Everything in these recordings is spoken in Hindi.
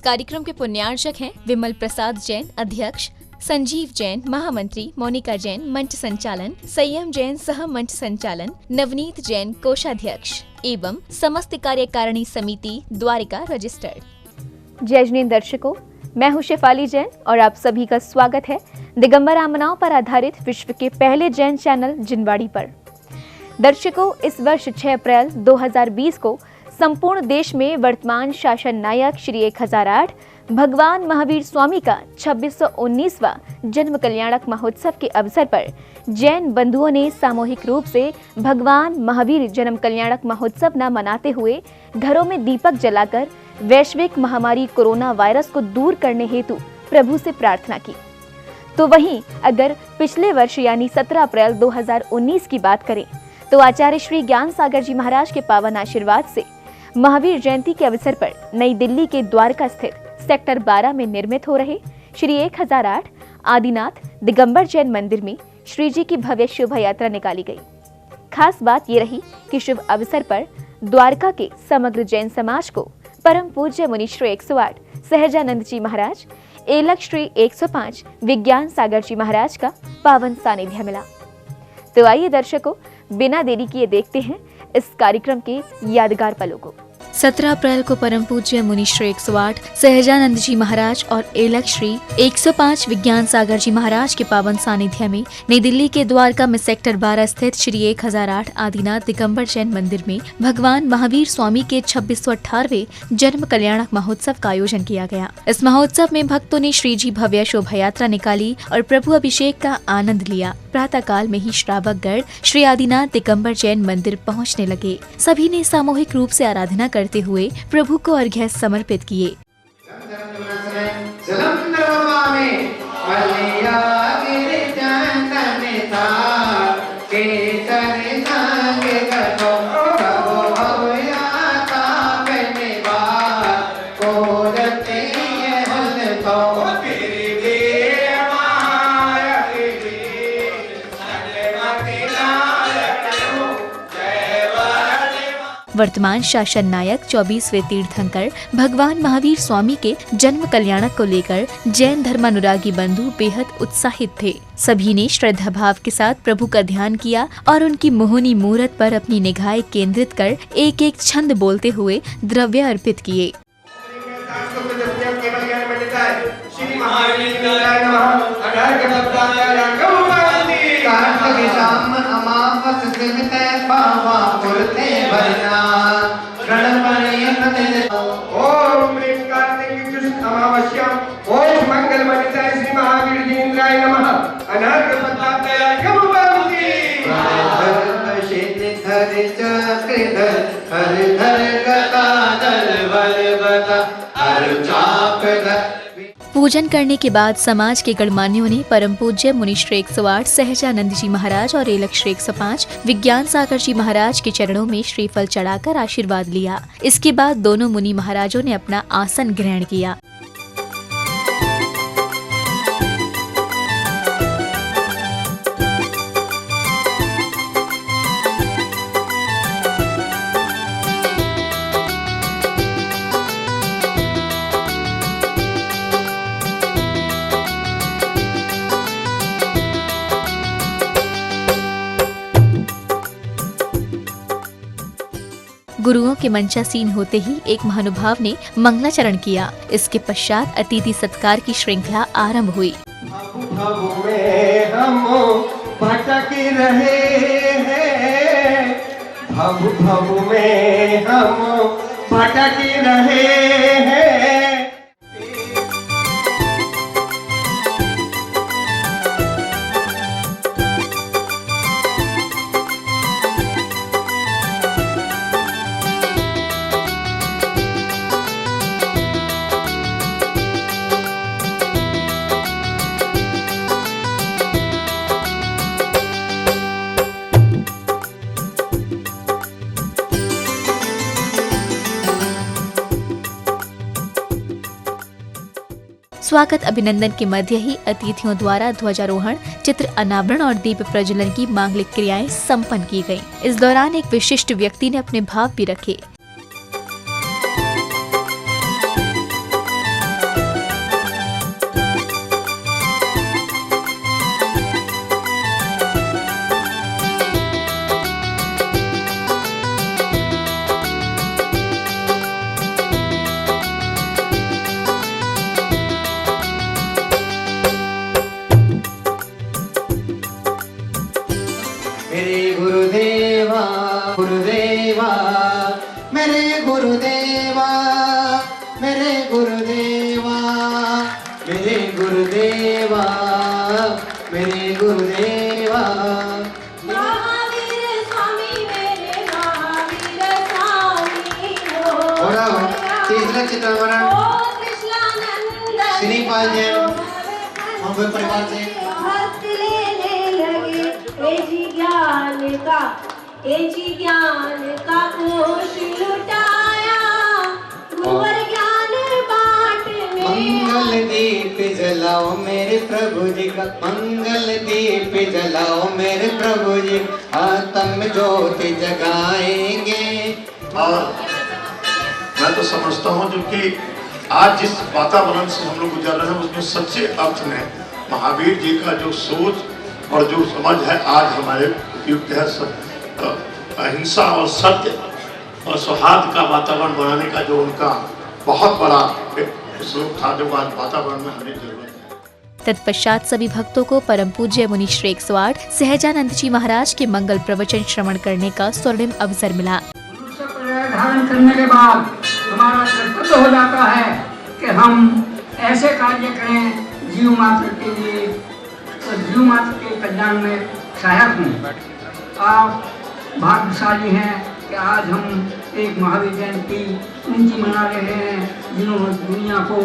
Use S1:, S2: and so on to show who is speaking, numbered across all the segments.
S1: कार्यक्रम के पुण्यार्चक हैं विमल प्रसाद जैन अध्यक्ष, संजीव जैन महामंत्री, मोनिका जैन मंच संचालन, संयम जैन सह मंच संचालन, नवनीत जैन कोषाध्यक्ष एवं समस्त कार्यकारिणी समिति द्वारिका रजिस्टर्ड।
S2: जय जैन दर्शकों, मैं हूं शेफाली जैन और आप सभी का स्वागत है दिगंबर आमनाओं पर आधारित विश्व के पहले जैन चैनल जिनवाड़ी पर। दर्शकों, इस वर्ष 6 अप्रैल 2020 को संपूर्ण देश में वर्तमान शासन नायक श्री 1008 भगवान महावीर स्वामी का 2619वां जन्म कल्याणक महोत्सव के अवसर पर जैन बंधुओं ने सामूहिक रूप से भगवान महावीर जन्म कल्याणक महोत्सव न मनाते हुए घरों में दीपक जलाकर वैश्विक महामारी कोरोना वायरस को दूर करने हेतु प्रभु से प्रार्थना की। तो वहीं अगर पिछले वर्ष यानी 17 अप्रैल 2019 की बात करें तो आचार्य श्री ज्ञान सागर जी महाराज के पावन आशीर्वाद से महावीर जयंती के अवसर पर नई दिल्ली के द्वारका स्थित सेक्टर 12 में निर्मित हो रहे श्री 1008 आदिनाथ दिगंबर जैन मंदिर में श्री जी की भव्य शोभा यात्रा निकाली गई। खास बात ये रही कि शुभ अवसर पर द्वारका के समग्र जैन समाज को परम पूज्य मुनि श्री 108 सहजानंद जी महाराज, एलक श्री 105 विज्ञान सागर जी महाराज का पावन सानिध्य मिला। तो आइए दर्शकों, बिना देरी किए देखते हैं इस कार्यक्रम के यादगार पलों को।
S1: 17 अप्रैल को परम पूज्य मुनि श्री 108 सहजानंद जी महाराज और एलक श्री 105 विज्ञान सागर जी महाराज के पावन सानिध्य में नई दिल्ली के द्वारका में सेक्टर 12 स्थित श्री 1008 आदिनाथ दिगंबर जैन मंदिर में भगवान महावीर स्वामी के 2618वें जन्म कल्याणक महोत्सव का आयोजन किया गया। इस महोत्सव में भक्तों ने श्री जी भव्य शोभा यात्रा निकाली और प्रभु अभिषेक का आनंद लिया। प्रातः काल में ही श्रावकगण श्री आदिनाथ दिगंबर जैन मंदिर पहुंचने लगे। सभी ने सामूहिक रूप से आराधना करते हुए प्रभु को अर्घ्य समर्पित किए। वर्तमान शासन नायक 24वें तीर्थंकर भगवान महावीर स्वामी के जन्म कल्याणक को लेकर जैन धर्मानुरागी बंधु बेहद उत्साहित थे। सभी ने श्रद्धा भाव के साथ प्रभु का ध्यान किया और उनकी मोहनी मूरत पर अपनी निगाहें केंद्रित कर एक एक छंद बोलते हुए द्रव्य अर्पित किए।
S3: ओम मंगल मंडिताय श्री महावीर जी इंद्राय नमः। अनार्घ पद्मालयाय गमुपावती हरि चक्रधर हरि धर गदाधर बलवता हर चापधर।
S1: पूजन करने के बाद समाज के गणमान्यों ने परम पूज्य मुनि श्री 108 सहजानंद जी महाराज और एलक श्री 105 विज्ञान सागर जी महाराज के चरणों में श्रीफल चढ़ाकर आशीर्वाद लिया। इसके बाद दोनों मुनि महाराजों ने अपना आसन ग्रहण किया। गुरुओं के मंचासीन होते ही एक महानुभाव ने मंगलाचरण किया। इसके पश्चात अतिथि सत्कार की श्रृंखला आरंभ हुई।
S3: भव में हम भटक रहे हैं, भव में हम भटक रहे हैं।
S1: स्वागत अभिनंदन के मध्य ही अतिथियों द्वारा ध्वजारोहण, चित्र अनावरण और दीप प्रज्वलन की मांगलिक क्रियाएं संपन्न की गयी। इस दौरान एक विशिष्ट व्यक्ति ने अपने भाव भी रखे।
S4: मेरे गुरुदेवा गुरुदेवा मेरे गुरुदेवा मेरे गुरुदेवा मेरे गुरुदेवा मेरे गुरुदेवा
S5: महावीर स्वामी मेरे महावीर स्वामी
S4: और अब तीसरा चित्रवरण
S5: कृष्णानंद
S4: श्रीपाल जैन मुंबई परिवार से
S5: भक्त लेने लगे ए जी ज्ञान का कोश लुटाया गुरुवर ज्ञान बांटने
S4: मंगल दीप जलाओ मेरे प्रभु जी का मंगल दीप जलाओ मेरे प्रभु जी आत्म ज्योति जगाएंगे।
S6: और मैं तो समझता हूँ जो कि आज जिस वातावरण से हम लोग गुजर रहे हैं उसमें सच्चे अर्थ में महावीर जी का जो सोच और जो समझ है आज हमारे उपयुक्त है। अहिंसा और सत्य और सौहार्द का वातावरण बनाने का जो उनका बहुत बड़ा श्लोक था जो आज वातावरण में हमें जरूरत है।
S1: तत्पश्चात सभी भक्तों को परम पूज्य मुनि श्री 108 सहजानंद जी महाराज के मंगल प्रवचन श्रवण करने का स्वर्णिम अवसर मिला।
S7: धारण करने के बाद हमारा कर्तव्य हो जाता है कि हम ऐसे कार्य करें जीव मात्र के लिए और जीव मात्र के कल्याण में सहायक हों। आप भाग्यशाली हैं कि आज हम एक महावीर जयंती उनकी मना रहे हैं जिन्होंने दुनिया को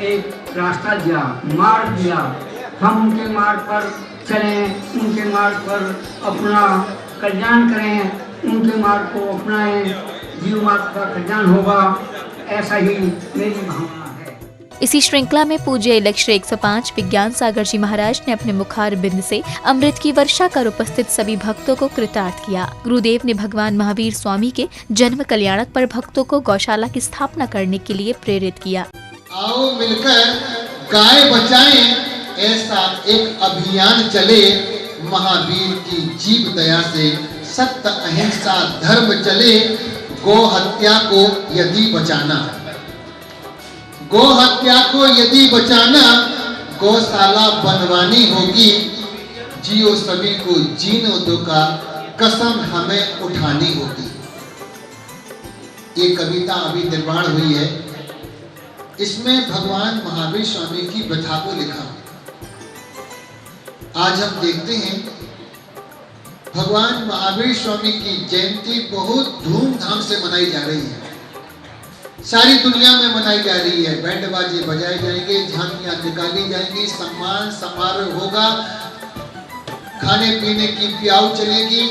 S7: एक रास्ता दिया, मार्ग दिया। हम उनके मार्ग पर चलें, उनके मार्ग पर अपना कल्याण करें, उनके मार्ग को अपनाएं, जीव मात्र का कल्याण होगा, ऐसा ही मेरी भावना है।
S1: इसी श्रृंखला में पूज्य इलख श्री 105 विज्ञान सागर जी महाराज ने अपने मुखार बिंद से अमृत की वर्षा कर उपस्थित सभी भक्तों को कृतार्थ किया। गुरुदेव ने भगवान महावीर स्वामी के जन्म कल्याणक पर भक्तों को गौशाला की स्थापना करने के लिए प्रेरित किया।
S8: आओ मिलकर गाय बचाएं, ऐसा एक अभियान चले। महावीर की जीव दया से सत्य अहिंसा धर्म चले। गो हत्या को यदि बचाना, गो हत्या को यदि बचाना, गौशाला बनवानी होगी। जियो सभी को जीने दो का कसम हमें उठानी होगी। ये कविता अभी निर्माण हुई है। इसमें भगवान महावीर स्वामी की व्यथा को लिखा। आज हम देखते हैं भगवान महावीर स्वामी की जयंती बहुत धूमधाम से मनाई जा रही है। सारी दुनिया में मनाई जा रही है। बैंड बाजे बजाए जाएंगे, झांकियां निकाली जाएंगी, सम्मान समारोह होगा, खाने पीने की प्याऊ चलेगी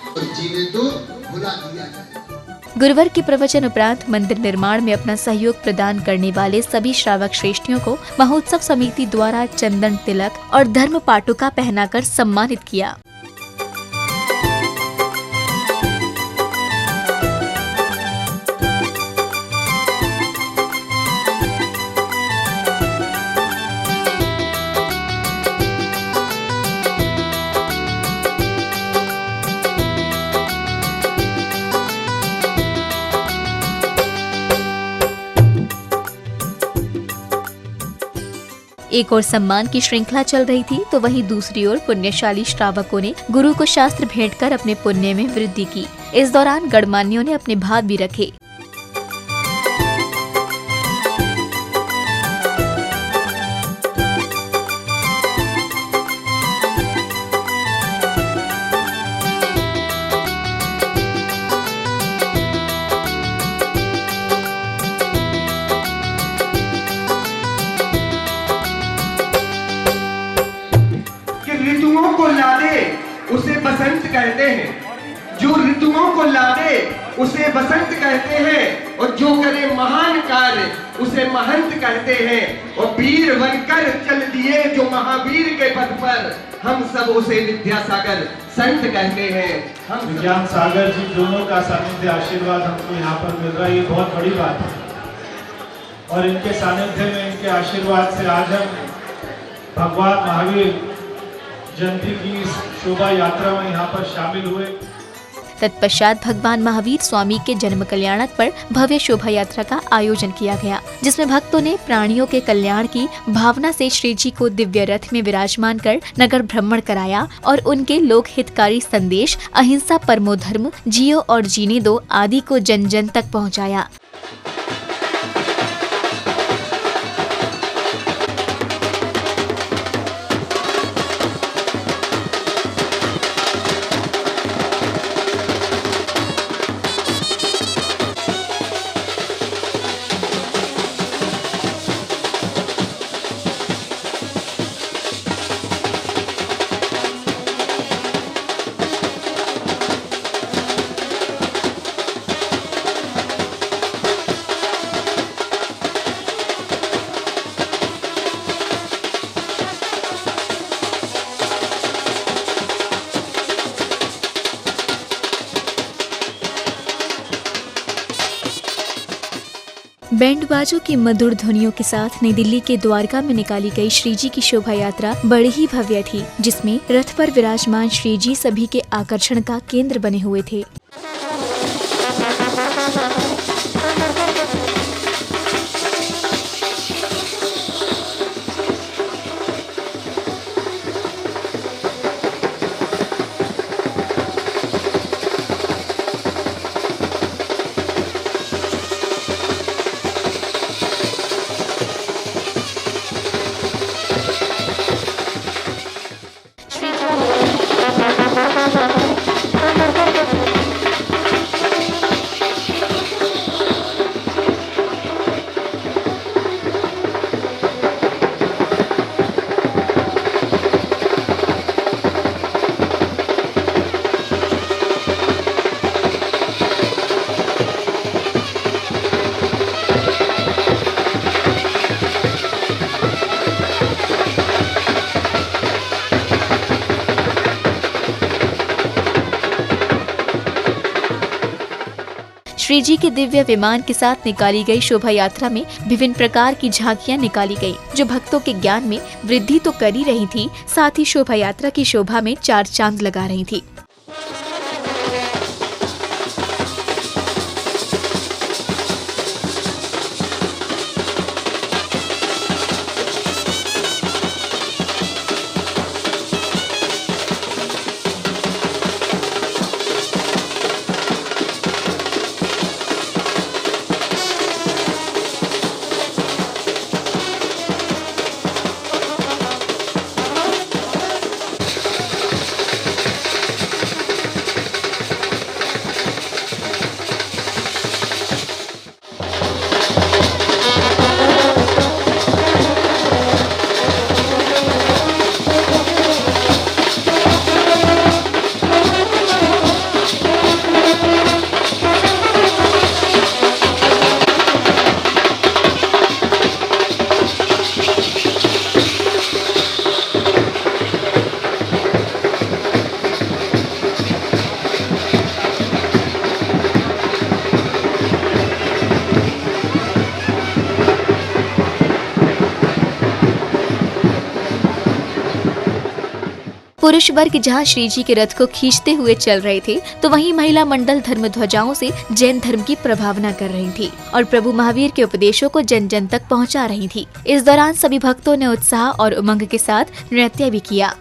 S8: और जीने तो भुला दिया जाएगा।
S1: गुरुवर के प्रवचन उपरांत मंदिर निर्माण में अपना सहयोग प्रदान करने वाले सभी श्रावक श्रेष्ठियों को महोत्सव समिति द्वारा चंदन तिलक और धर्म पाटुका पहनाकर सम्मानित किया। एक और सम्मान की श्रृंखला चल रही थी तो वहीं दूसरी ओर पुण्यशाली श्रावकों ने गुरु को शास्त्र भेंट कर अपने पुण्य में वृद्धि की। इस दौरान गणमान्यों ने अपने भाव भी रखे।
S3: ऋतुओं को लादे उसे बसंत कहते हैं, जो ऋतुओं को लादे उसे बसंत कहते हैं, और जो करे महान कार्य उसे महंत कहते हैं। और वीर बनकर चल दिए जो महावीर के पद पर, हम सब उसे विद्यासागर संत कहते हैं। हम
S9: विज्ञान सागर जी दोनों का सानिध्य आशीर्वाद हमको यहाँ पर मिल रहा है, ये बहुत बड़ी बात है। और इनके सानिध्य में, इनके आशीर्वाद से आज हम भगवान महावीर जयंती की शोभा यात्रा में यहाँ पर शामिल हुए।
S1: तत्पश्चात भगवान महावीर स्वामी के जन्म कल्याणक पर भव्य शोभा यात्रा का आयोजन किया गया, जिसमें भक्तों ने प्राणियों के कल्याण की भावना से श्री जी को दिव्य रथ में विराजमान कर नगर भ्रमण कराया और उनके लोक हितकारी संदेश अहिंसा परमो धर्म, जियो और जीने दो आदि को जन जन तक पहुंचाया। बैंड बाजों की मधुर ध्वनियों के साथ नई दिल्ली के द्वारका में निकाली गई श्री जी की शोभा यात्रा बड़ी ही भव्य थी, जिसमें रथ पर विराजमान श्री जी सभी के आकर्षण का केंद्र बने हुए थे। श्री जी के दिव्य विमान के साथ निकाली गई शोभा यात्रा में विभिन्न प्रकार की झांकियां निकाली गई, जो भक्तों के ज्ञान में वृद्धि तो कर ही रही थी, साथ ही शोभा यात्रा की शोभा में चार चांद लगा रही थी। पुरुष वर्ग जहां श्री जी के रथ को खींचते हुए चल रहे थे, तो वहीं महिला मंडल धर्म ध्वजाओं से जैन धर्म की प्रभावना कर रही थी और प्रभु महावीर के उपदेशों को जन जन तक पहुंचा रही थी। इस दौरान सभी भक्तों ने उत्साह और उमंग के साथ नृत्य भी किया।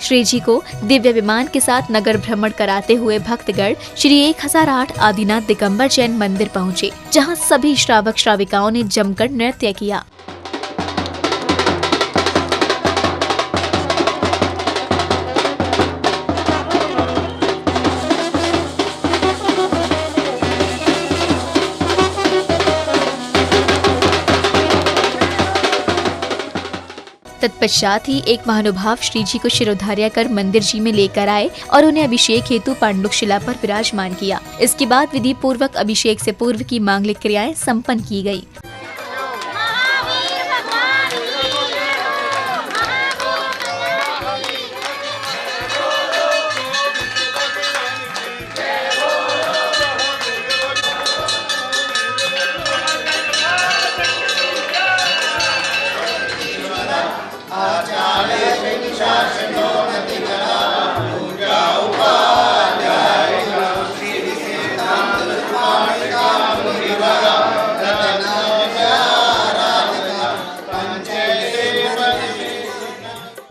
S1: श्री जी को दिव्य विमान के साथ नगर भ्रमण कराते हुए भक्तगण श्री 1008 आदिनाथ दिगंबर जैन मंदिर पहुँचे, जहाँ सभी श्रावक श्राविकाओं ने जमकर नृत्य किया। तत्पश्चात ही एक महानुभाव श्री जी को शिरोधार्य कर मंदिर जी में लेकर आए और उन्हें अभिषेक हेतु पांडुक शिला पर विराजमान किया। इसके बाद विधि पूर्वक अभिषेक से पूर्व की मांगलिक क्रियाएं संपन्न की गयी।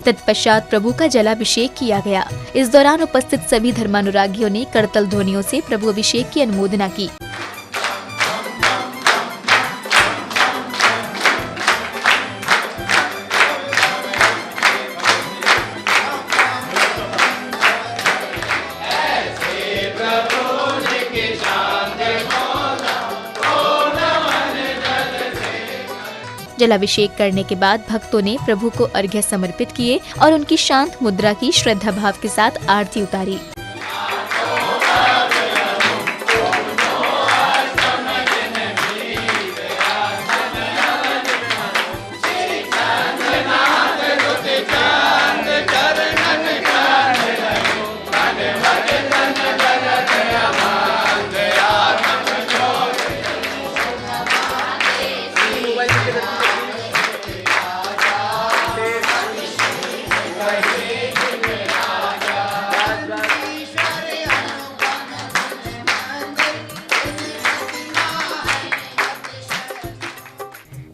S1: तत्पश्चात प्रभु का जलाभिषेक किया गया। इस दौरान उपस्थित सभी धर्मानुरागियों ने करतल ध्वनियों से प्रभु अभिषेक की अनुमोदना की। जलाभिषेक करने के बाद भक्तों ने प्रभु को अर्घ्य समर्पित किए और उनकी शांत मुद्रा की श्रद्धा भाव के साथ आरती उतारी।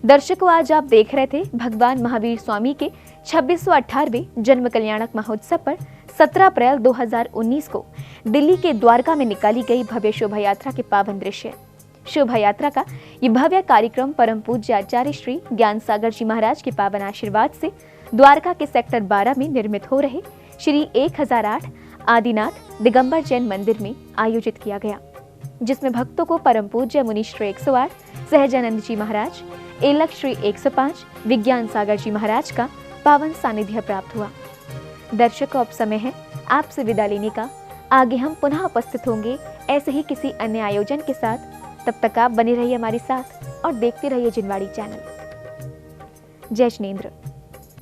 S2: दर्शकों, आज आप देख रहे थे भगवान महावीर स्वामी के 2618वें जन्म कल्याणक महोत्सव पर 17 अप्रैल 2019 को दिल्ली के द्वारका में निकाली गई भव्य शोभा यात्रा के पावन दृश्य। शोभा यात्रा का ये भव्य कार्यक्रम परम पूज्य आचार्य श्री ज्ञान सागर जी महाराज के पावन आशीर्वाद से द्वारका के सेक्टर 12 में निर्मित हो रहे श्री 1008 आदिनाथ दिगंबर जैन मंदिर में आयोजित किया गया, जिसमें भक्तों को परम पूज्य मुनीश्वर 108 सहजानंद जी महाराज, एलक श्री 105 विज्ञान सागर जी महाराज का पावन सानिध्य प्राप्त हुआ। दर्शकों, अब समय है आपसे विदा लेने का। आगे हम पुनः उपस्थित होंगे ऐसे ही किसी अन्य आयोजन के साथ। तब तक आप बने रहिए हमारे साथ और देखते रहिए जिनवाड़ी चैनल। जय जिनेंद्र।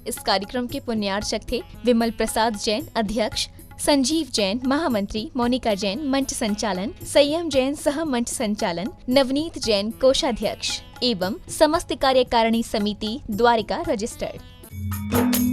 S1: इस कार्यक्रम के पुण्यार्चक थे विमल प्रसाद जैन अध्यक्ष, संजीव जैन महामंत्री, मोनिका जैन मंच संचालन, संयम जैन सह मंच संचालन, नवनीत जैन कोषाध्यक्ष एवं समस्त कार्यकारिणी समिति द्वारिका रजिस्टर्ड।